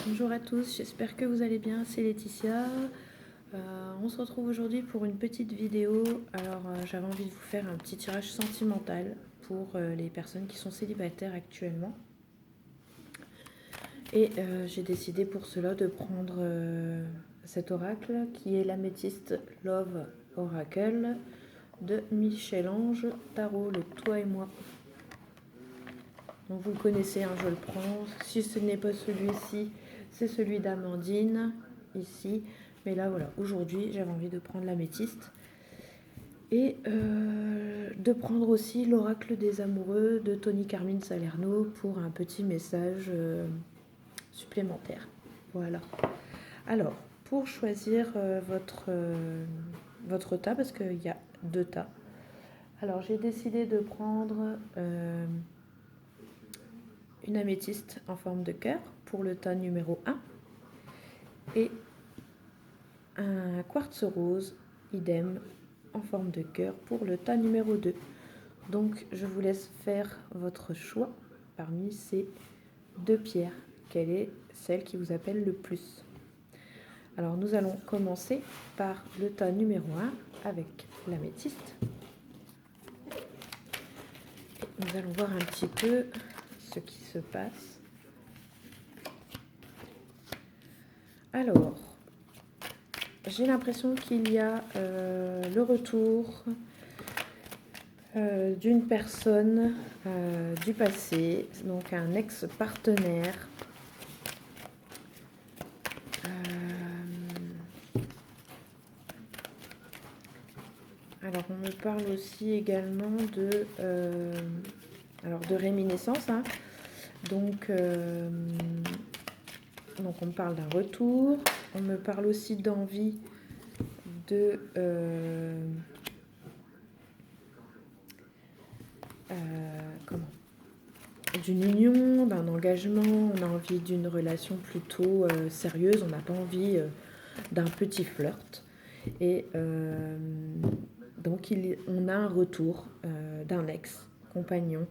Bonjour à tous, j'espère que vous allez bien, c'est Laetitia. On se retrouve aujourd'hui pour une petite vidéo. Alors j'avais envie de vous faire un petit tirage sentimental pour les personnes qui sont célibataires actuellement. Et j'ai décidé pour cela de prendre cet oracle qui est l'améthyste Love Oracle de Michel-Ange Tarot, le Toi et moi. Donc vous le connaissez, hein, je le prends. Si ce n'est pas celui-ci, c'est celui d'Amandine, ici. Mais là, voilà, aujourd'hui, j'avais envie de prendre l'améthyste. Et de prendre aussi l'oracle des amoureux de Tony Carmine Salerno pour un petit message supplémentaire. Voilà. Alors, pour choisir votre tas, parce qu'il y a 2 tas. Alors, j'ai décidé de prendre une améthyste en forme de cœur pour le tas numéro 1 et un quartz rose, idem, en forme de cœur pour le tas numéro 2. Donc je vous laisse faire votre choix parmi ces 2 pierres. Quelle est celle qui vous appelle le plus? Alors nous allons commencer par le tas numéro 1 avec l'améthyste. Et nous allons voir un petit peu ce qui se passe. Alors, j'ai l'impression qu'il y a le retour d'une personne du passé, donc un ex-partenaire. Alors on me parle aussi également de réminiscence, hein. Donc on me parle d'un retour. On me parle aussi d'envie de d'une union, d'un engagement. On a envie d'une relation plutôt sérieuse. On n'a pas envie d'un petit flirt. Et donc on a un retour d'un ex-compagnon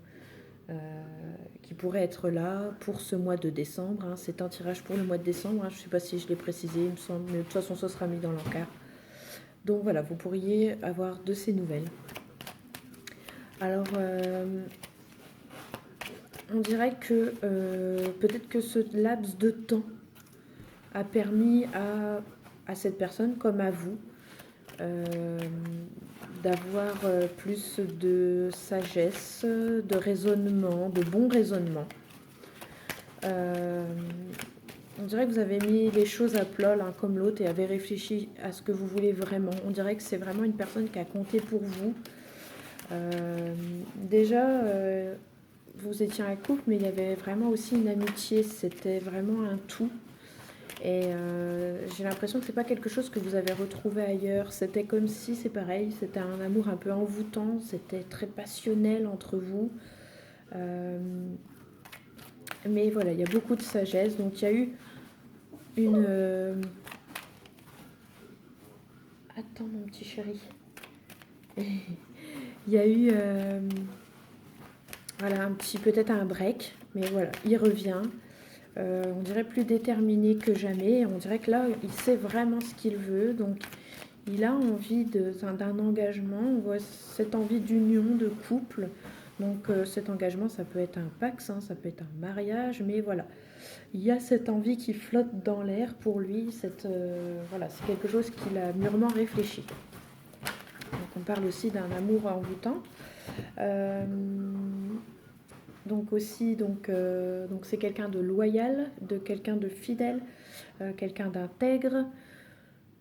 qui pourrait être là pour ce mois de décembre. Hein. C'est un tirage pour le mois de décembre. Hein. Je ne sais pas si je l'ai précisé, il me semble, mais de toute façon, ce sera mis dans l'encart. Donc voilà, vous pourriez avoir de ces nouvelles. Alors, on dirait que peut-être que ce laps de temps a permis à cette personne, comme à vous, d'avoir plus de sagesse, de raisonnement, de bon raisonnement. On dirait que vous avez mis les choses à plat l'un comme l'autre et avez réfléchi à ce que vous voulez vraiment. On dirait que c'est vraiment une personne qui a compté pour vous. Déjà, vous étiez un couple, mais il y avait vraiment aussi une amitié. C'était vraiment un tout. Et j'ai l'impression que c'est pas quelque chose que vous avez retrouvé ailleurs. C'était comme si, c'est pareil, c'était un amour un peu envoûtant, c'était très passionnel entre vous. Mais voilà, il y a beaucoup de sagesse. Donc il y a eu une... Attends mon petit chéri. Il y a eu voilà, peut-être un break, mais voilà, il revient. On dirait plus déterminé que jamais. On dirait que là, il sait vraiment ce qu'il veut. Donc, il a envie d'un engagement. On voit cette envie d'union, de couple. Donc, cet engagement, ça peut être un pax, hein, ça peut être un mariage. Mais voilà, il y a cette envie qui flotte dans l'air pour lui. Voilà, c'est quelque chose qu'il a mûrement réfléchi. Donc, on parle aussi d'un amour envoûtant. Donc aussi, c'est quelqu'un de loyal, de quelqu'un de fidèle, quelqu'un d'intègre.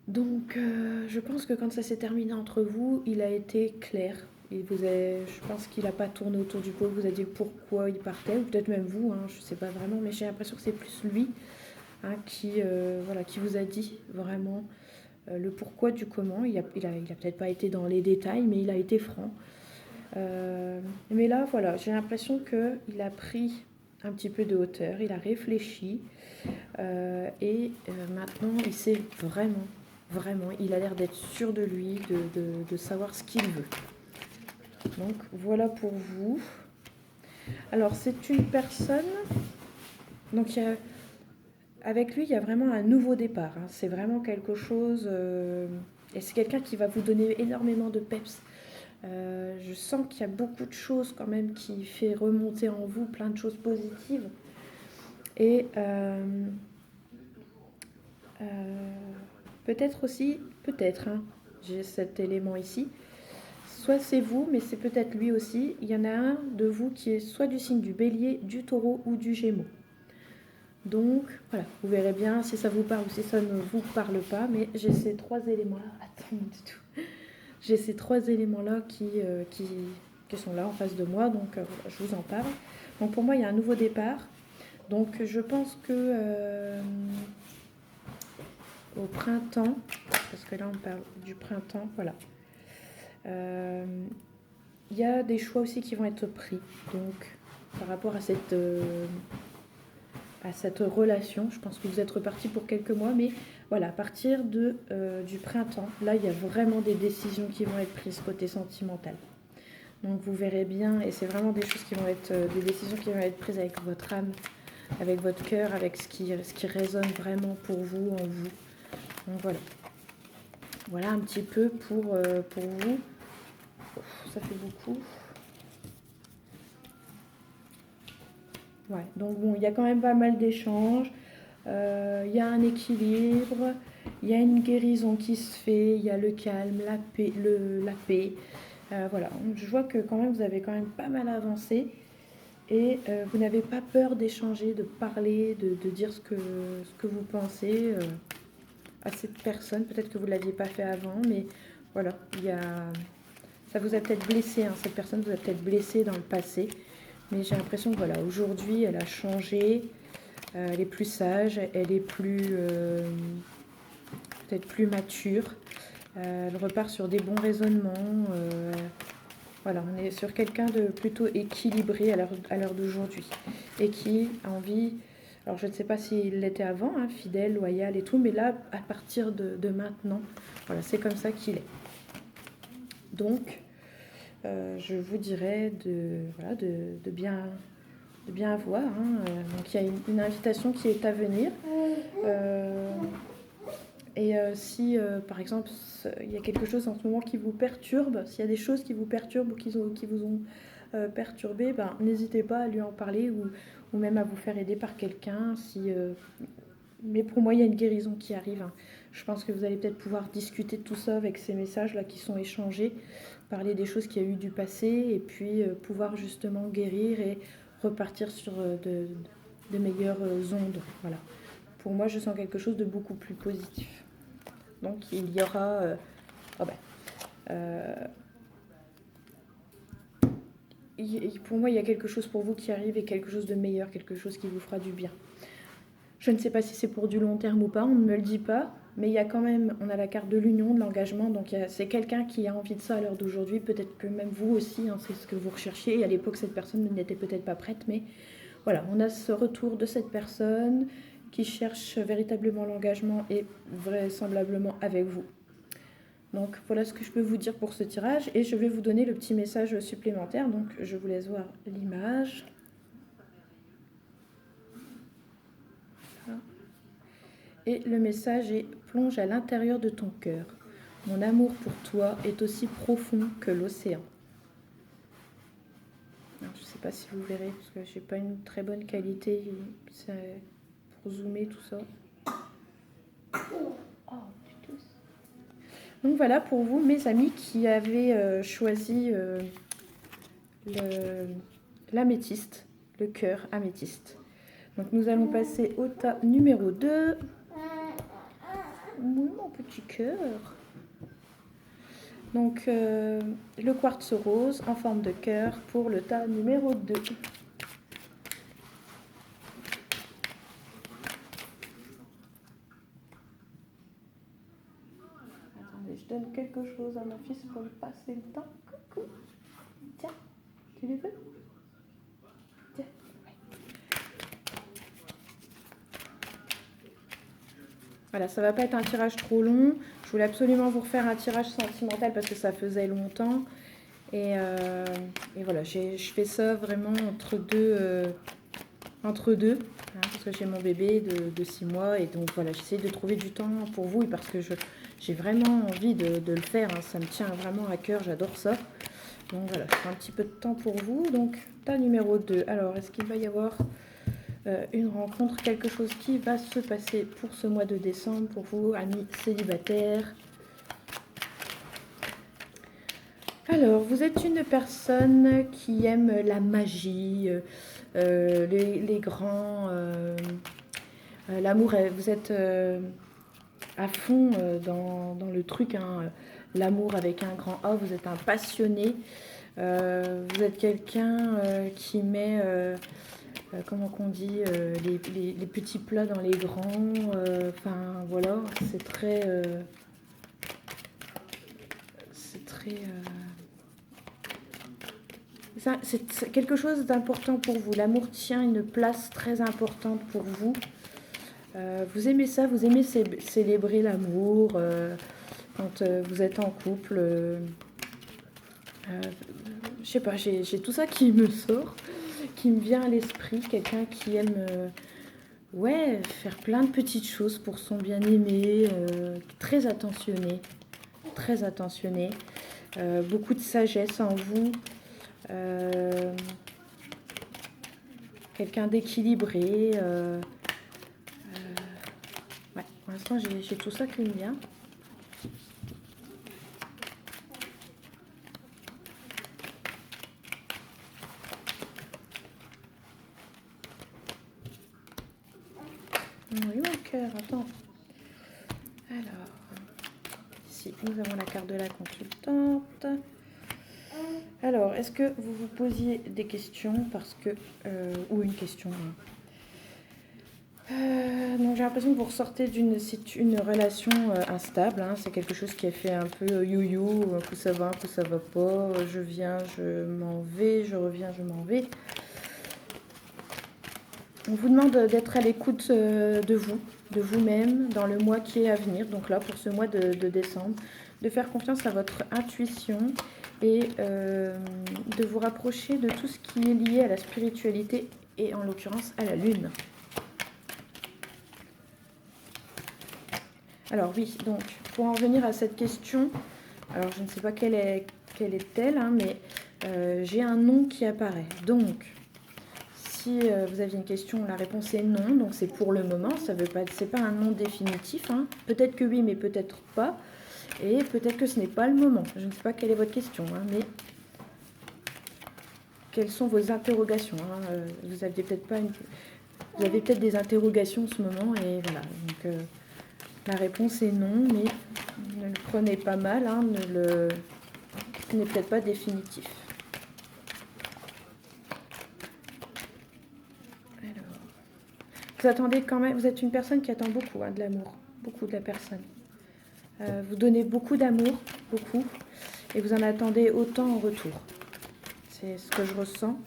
Donc je pense que quand ça s'est terminé entre vous, il a été clair. Je pense qu'il n'a pas tourné autour du pot, il vous a dit pourquoi il partait, ou peut-être même vous, hein, je ne sais pas vraiment, mais j'ai l'impression que c'est plus lui, hein, qui vous a dit vraiment le pourquoi du comment. Il a peut-être pas été dans les détails, mais il a été franc. Mais là, voilà, j'ai l'impression qu'il a pris un petit peu de hauteur, il a réfléchi et maintenant il sait vraiment, il a l'air d'être sûr de lui, de savoir ce qu'il veut. Donc voilà pour vous. Alors c'est une personne, donc il y a avec lui, il y a vraiment un nouveau départ, hein. C'est vraiment quelque chose... et c'est quelqu'un qui va vous donner énormément de peps. Je sens qu'il y a beaucoup de choses quand même qui fait remonter en vous plein de choses positives. Et euh, peut-être aussi, peut-être, hein, j'ai cet élément ici, soit c'est vous, mais c'est peut-être lui aussi. Il y en a un de vous qui est soit du signe du bélier, du taureau ou du gémeaux. Donc voilà, vous verrez bien si ça vous parle ou si ça ne vous parle pas, mais j'ai ces trois éléments-là. Attends du tout. J'ai ces trois éléments-là qui sont là en face de moi, donc je vous en parle. Donc pour moi, il y a un nouveau départ. Donc je pense que au printemps, parce que là on parle du printemps, voilà. Il y a des choix aussi qui vont être pris. Donc par rapport à cette relation, je pense que vous êtes reparti pour quelques mois, mais voilà, à partir du printemps, là il y a vraiment des décisions qui vont être prises côté sentimental. Donc vous verrez bien, et c'est vraiment des choses qui vont être, des décisions qui vont être prises avec votre âme, avec votre cœur, avec ce qui résonne vraiment pour vous, en vous. Donc voilà. Voilà un petit peu pour vous. Ça fait beaucoup. Ouais, donc bon, il y a quand même pas mal d'échanges. Il y a un équilibre, il y a une guérison qui se fait, il y a le calme, la paix. Voilà, je vois que quand même vous avez quand même pas mal avancé et vous n'avez pas peur d'échanger, de parler, de dire ce que vous pensez à cette personne. Peut-être que vous ne l'aviez pas fait avant, mais voilà, ça vous a peut-être blessé, hein, cette personne vous a peut-être blessé dans le passé. Mais j'ai l'impression que voilà, aujourd'hui, elle a changé, elle est plus sage, elle est peut-être plus mature. Elle repart sur des bons raisonnements. Voilà, on est sur quelqu'un de plutôt équilibré à l'heure d'aujourd'hui. Et qui a envie, alors je ne sais pas s'il l'était avant, hein, fidèle, loyal et tout, mais là, à partir de maintenant, voilà, c'est comme ça qu'il est. Donc, je vous dirais de bien voir, hein. Donc il y a une invitation qui est à venir. Et si, par exemple, il y a quelque chose en ce moment qui vous perturbe, s'il y a des choses qui vous perturbent ou qui vous ont perturbé, ben, n'hésitez pas à lui en parler ou même à vous faire aider par quelqu'un. Mais pour moi, il y a une guérison qui arrive, hein. Je pense que vous allez peut-être pouvoir discuter de tout ça avec ces messages-là qui sont échangés, parler des choses qu'il y a eu du passé et puis pouvoir justement guérir et repartir sur de meilleures ondes. Voilà. Pour moi, je sens quelque chose de beaucoup plus positif. Donc il y aura... pour moi, il y a quelque chose pour vous qui arrive et quelque chose de meilleur, quelque chose qui vous fera du bien. Je ne sais pas si c'est pour du long terme ou pas, on ne me le dit pas, mais il y a quand même, on a la carte de l'union, de l'engagement, donc c'est quelqu'un qui a envie de ça à l'heure d'aujourd'hui, peut-être que même vous aussi, hein, c'est ce que vous recherchiez, et à l'époque cette personne n'était peut-être pas prête, mais voilà, on a ce retour de cette personne qui cherche véritablement l'engagement et vraisemblablement avec vous. Donc voilà ce que je peux vous dire pour ce tirage et je vais vous donner le petit message supplémentaire. Donc je vous laisse voir l'image. Et le message est: plonge à l'intérieur de ton cœur. Mon amour pour toi est aussi profond que l'océan. Je ne sais pas si vous verrez parce que j'ai pas une très bonne qualité pour zoomer tout ça. Oh, tu tousses. Donc voilà pour vous, mes amis qui avaient choisi l'améthyste, le cœur améthyste. Donc nous allons passer au tas numéro 2. Oui, mon petit cœur. Donc le quartz rose en forme de cœur pour le tas numéro 2. Attendez, je donne quelque chose à mon fils pour lui passer le temps. Coucou. Tiens, tu le veux? Tiens. Voilà, ça va pas être un tirage trop long. Je voulais absolument vous refaire un tirage sentimental parce que ça faisait longtemps. Et voilà, je fais ça vraiment entre deux. parce que j'ai mon bébé de 6 mois et donc voilà, j'essaie de trouver du temps pour vous et parce que j'ai vraiment envie de le faire, hein, ça me tient vraiment à cœur, j'adore ça. Donc voilà, je prends un petit peu de temps pour vous. Donc, tas numéro 2. Alors, est-ce qu'il va y avoir une rencontre, quelque chose qui va se passer pour ce mois de décembre, pour vous, amis célibataires? Alors, vous êtes une personne qui aime la magie, les grands, l'amour. Vous êtes à fond dans le truc, hein, l'amour avec un grand A. Vous êtes un passionné. Vous êtes quelqu'un qui met, comment qu'on dit, les petits plats dans les grands. Enfin, voilà, c'est très... c'est très... c'est quelque chose d'important pour vous. L'amour tient une place très importante pour vous. Vous aimez ça, vous aimez célébrer l'amour quand vous êtes en couple. Je sais pas, j'ai tout ça qui me sort, qui me vient à l'esprit. Quelqu'un qui aime ouais, faire plein de petites choses pour son bien-aimé, très attentionné, très attentionné. Beaucoup de sagesse en vous. Quelqu'un d'équilibré. Ouais, pour l'instant, j'ai tout ça qui me vient. Oui, mon cœur, attends. Alors, ici, nous avons la carte de la consultante. Alors, est-ce que vous vous posiez des questions parce que... ou une question, donc j'ai l'impression que vous ressortez d'une relation instable, hein. C'est quelque chose qui a fait un peu you-you, un coup ça va, un coup ça va pas, je viens, je m'en vais, je reviens, je m'en vais. On vous demande d'être à l'écoute de vous, de vous-même, dans le mois qui est à venir, donc là pour ce mois de décembre, de faire confiance à votre intuition et de vous rapprocher de tout ce qui est lié à la spiritualité et en l'occurrence à la lune. Alors oui, donc pour en revenir à cette question, alors je ne sais pas quelle est-elle, hein, mais j'ai un nom qui apparaît. Donc, si vous aviez une question, la réponse est non, donc c'est pour le moment, ça veut pas, c'est pas un nom définitif, hein. Peut-être que oui, mais peut-être pas, et peut-être que ce n'est pas le moment. Je ne sais pas quelle est votre question, hein, mais quelles sont vos interrogations, hein. Vous aviez peut-être pas vous avez peut-être des interrogations en ce moment, et voilà. Donc, la réponse est non, mais ne le prenez pas mal, hein, ce n'est peut-être pas définitif. Alors, vous attendez quand même, vous êtes une personne qui attend beaucoup, hein, de l'amour, beaucoup de la personne. Vous donnez beaucoup d'amour, beaucoup, et vous en attendez autant en retour. C'est ce que je ressens.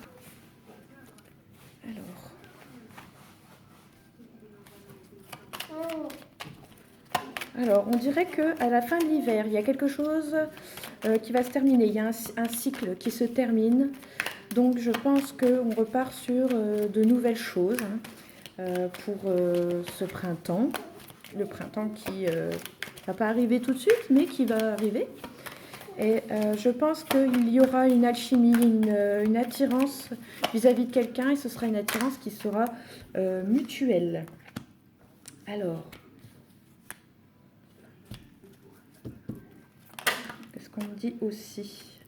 Alors, on dirait qu'à la fin de l'hiver, il y a quelque chose qui va se terminer. Il y a un cycle qui se termine. Donc, je pense qu'on repart sur de nouvelles choses, hein, pour ce printemps. Le printemps qui ne va pas arriver tout de suite, mais qui va arriver. Et je pense qu'il y aura une alchimie, une attirance vis-à-vis de quelqu'un, et ce sera une attirance qui sera mutuelle. Alors, qu'est-ce qu'on me dit aussi?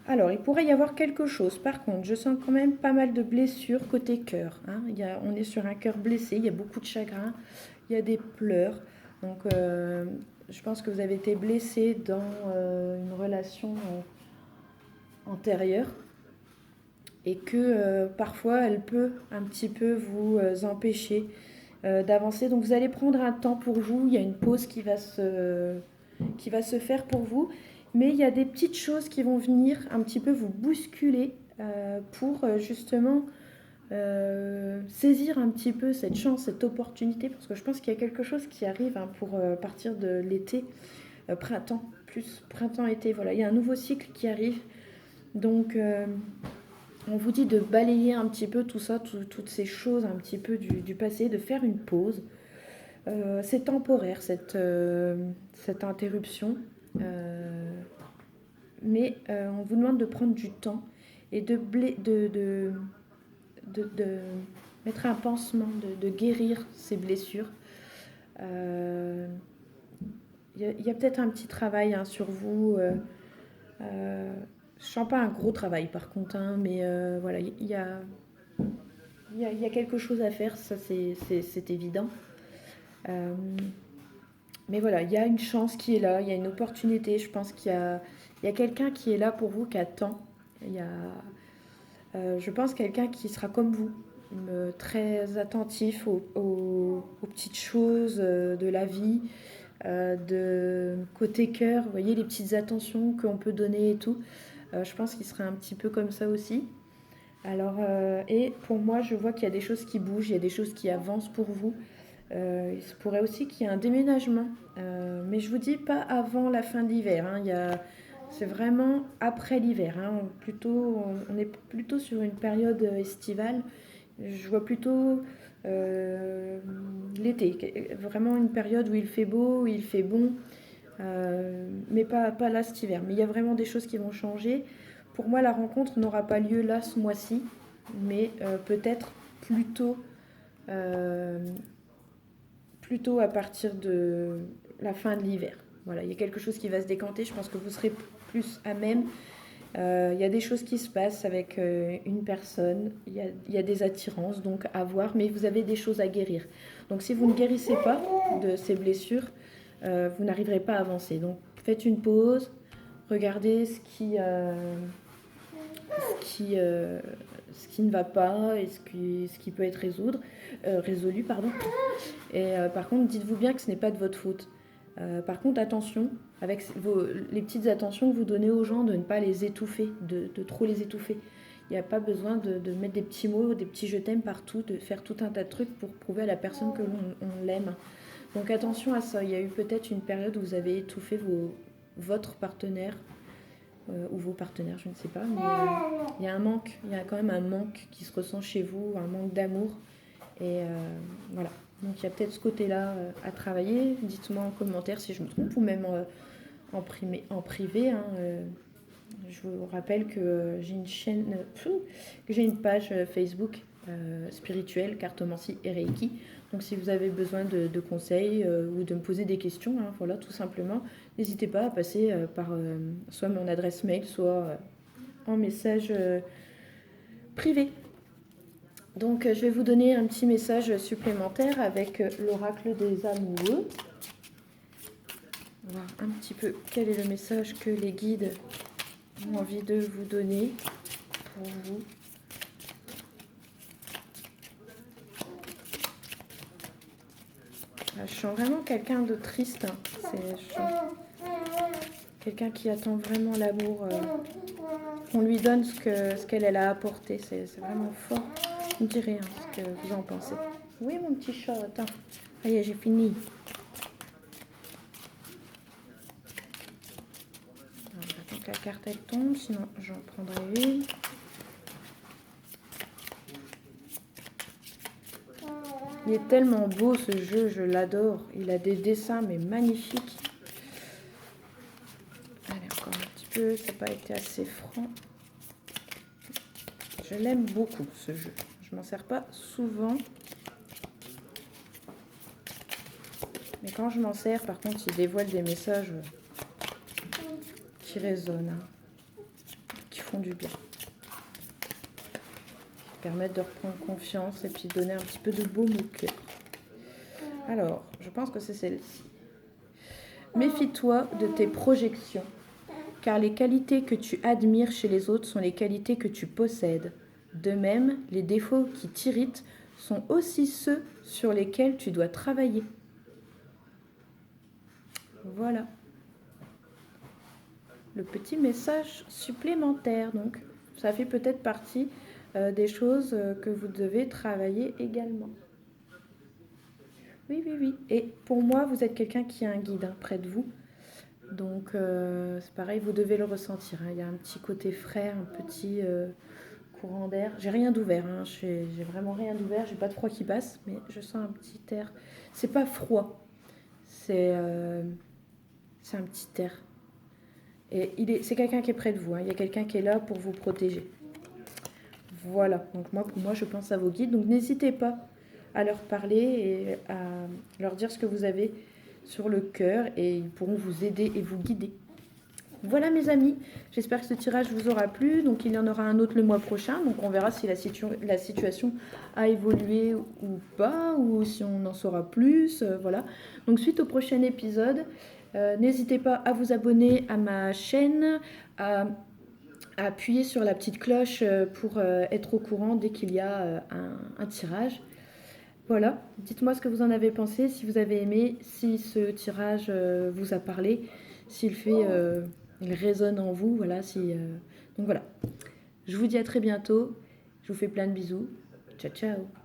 Alors, il pourrait y avoir quelque chose. Par contre, je sens quand même pas mal de blessures côté cœur, hein. On est sur un cœur blessé, il y a beaucoup de chagrin, il y a des pleurs. Donc, je pense que vous avez été blessé dans une relation antérieure et que parfois elle peut un petit peu vous empêcher d'avancer. Donc, vous allez prendre un temps pour vous. Il y a une pause qui va se faire pour vous. Mais il y a des petites choses qui vont venir un petit peu vous bousculer pour justement saisir un petit peu cette chance, cette opportunité, parce que je pense qu'il y a quelque chose qui arrive, hein, pour partir de l'été, printemps, plus printemps-été. Voilà, il y a un nouveau cycle qui arrive. Donc, On vous dit de balayer un petit peu tout ça, toutes ces choses un petit peu du passé, de faire une pause. C'est temporaire cette interruption, euh, mais on vous demande de prendre du temps et de mettre un pansement, de guérir ces blessures. Euh, Il y a peut-être un petit travail hein, sur vous. Euh, je sens pas un gros travail par contre, hein, mais voilà, il y a quelque chose à faire, ça c'est évident. Euh, mais voilà, il y a une chance qui est là, il y a une opportunité. Je pense il y a quelqu'un qui est là pour vous, qui attend. Il y a, je pense, quelqu'un qui sera comme vous, très attentif aux petites choses de la vie, de côté cœur, vous voyez les petites attentions qu'on peut donner et tout. Je pense qu'il sera un petit peu comme ça aussi. Alors, et pour moi, je vois qu'il y a des choses qui bougent, il y a des choses qui avancent pour vous. Il se pourrait aussi qu'il y ait un déménagement, mais je vous dis pas avant la fin de l'hiver. Hein. C'est vraiment après l'hiver. Hein. On est plutôt sur une période estivale. Je vois plutôt l'été, vraiment une période où il fait beau, où il fait bon, mais pas là cet hiver. Mais il y a vraiment des choses qui vont changer. Pour moi, la rencontre n'aura pas lieu là ce mois-ci, mais peut-être plutôt, euh, plutôt à partir de la fin de l'hiver. Voilà, il y a quelque chose qui va se décanter. Je pense que vous serez plus à même. Il y a des choses qui se passent avec une personne. Il y a des attirances, donc à voir. Mais vous avez des choses à guérir. Donc si vous ne guérissez pas de ces blessures, vous n'arriverez pas à avancer. Donc faites une pause. Regardez ce qui, euh, ce qui ne va pas et ce qui peut être résolu. Pardon. Et par contre, dites-vous bien que ce n'est pas de votre faute. Par contre, attention, avec les petites attentions que vous donnez aux gens, de ne pas les étouffer, de trop les étouffer. Il n'y a pas besoin de mettre des petits mots, des petits je t'aime partout, de faire tout un tas de trucs pour prouver à la personne que on l'aime. Donc attention à ça. Il y a eu peut-être une période où vous avez étouffé votre partenaire ou vos partenaires, je ne sais pas. Mais il y a un manque, il y a quand même un manque qui se ressent chez vous, un manque d'amour. Et voilà. Donc il y a peut-être ce côté-là à travailler. Dites-moi en commentaire si je me trompe ou même en privé. Hein, je vous rappelle que j'ai une chaîne, que j'ai une page Facebook spirituelle, cartomancie et Reiki. Donc si vous avez besoin de conseils ou de me poser des questions, hein, voilà, tout simplement, n'hésitez pas à passer par soit mon adresse mail, soit en message privé. Donc je vais vous donner un petit message supplémentaire avec l'oracle des amoureux. On va voir un petit peu quel est le message que les guides ont envie de vous donner pour vous. Je sens vraiment quelqu'un de triste. Hein. Je sens quelqu'un qui attend vraiment l'amour. On lui donne ce qu'elle a apporté. C'est vraiment fort. Vous me direz hein, ce que vous en pensez. Oui, mon petit chat, attends. Ça y est, j'ai fini. J'attends que la carte elle tombe, sinon j'en prendrai une. Il est tellement beau ce jeu, je l'adore. Il a des dessins mais magnifiques. Allez, encore un petit peu, ça n'a pas été assez franc. Je l'aime beaucoup ce jeu. Je m'en sers pas souvent. Mais quand je m'en sers, par contre, il dévoile des messages qui résonnent, hein, qui font du bien. Qui permettent de reprendre confiance et puis de donner un petit peu de baume au cœur. Alors, je pense que c'est celle-ci. Méfie-toi de tes projections, car les qualités que tu admires chez les autres sont les qualités que tu possèdes. De même, les défauts qui t'irritent sont aussi ceux sur lesquels tu dois travailler. Voilà. Le petit message supplémentaire. Donc, ça fait peut-être partie des choses que vous devez travailler également. Oui, oui, oui. Et pour moi, vous êtes quelqu'un qui a un guide hein, près de vous. Donc, c'est pareil, vous devez le ressentir. Hein. Il y a un petit côté frère, un petit courant d'air. J'ai rien d'ouvert, hein. J'ai vraiment rien d'ouvert. J'ai pas de froid qui passe, mais je sens un petit air. C'est pas froid, c'est c'est un petit air. Et c'est quelqu'un qui est près de vous, hein. Il y a quelqu'un qui est là pour vous protéger. Voilà, donc moi, pour moi, je pense à vos guides. Donc n'hésitez pas à leur parler et à leur dire ce que vous avez sur le cœur et ils pourront vous aider et vous guider. Voilà mes amis, j'espère que ce tirage vous aura plu. Donc il y en aura un autre le mois prochain. Donc on verra si la situation a évolué ou pas, ou si on en saura plus. Voilà. Donc suite au prochain épisode, n'hésitez pas à vous abonner à ma chaîne, à appuyer sur la petite cloche pour être au courant dès qu'il y a un tirage. Voilà, dites-moi ce que vous en avez pensé, si vous avez aimé, si ce tirage vous a parlé, s'il fait, il résonne en vous, voilà. Donc voilà, je vous dis à très bientôt, je vous fais plein de bisous, ciao ciao.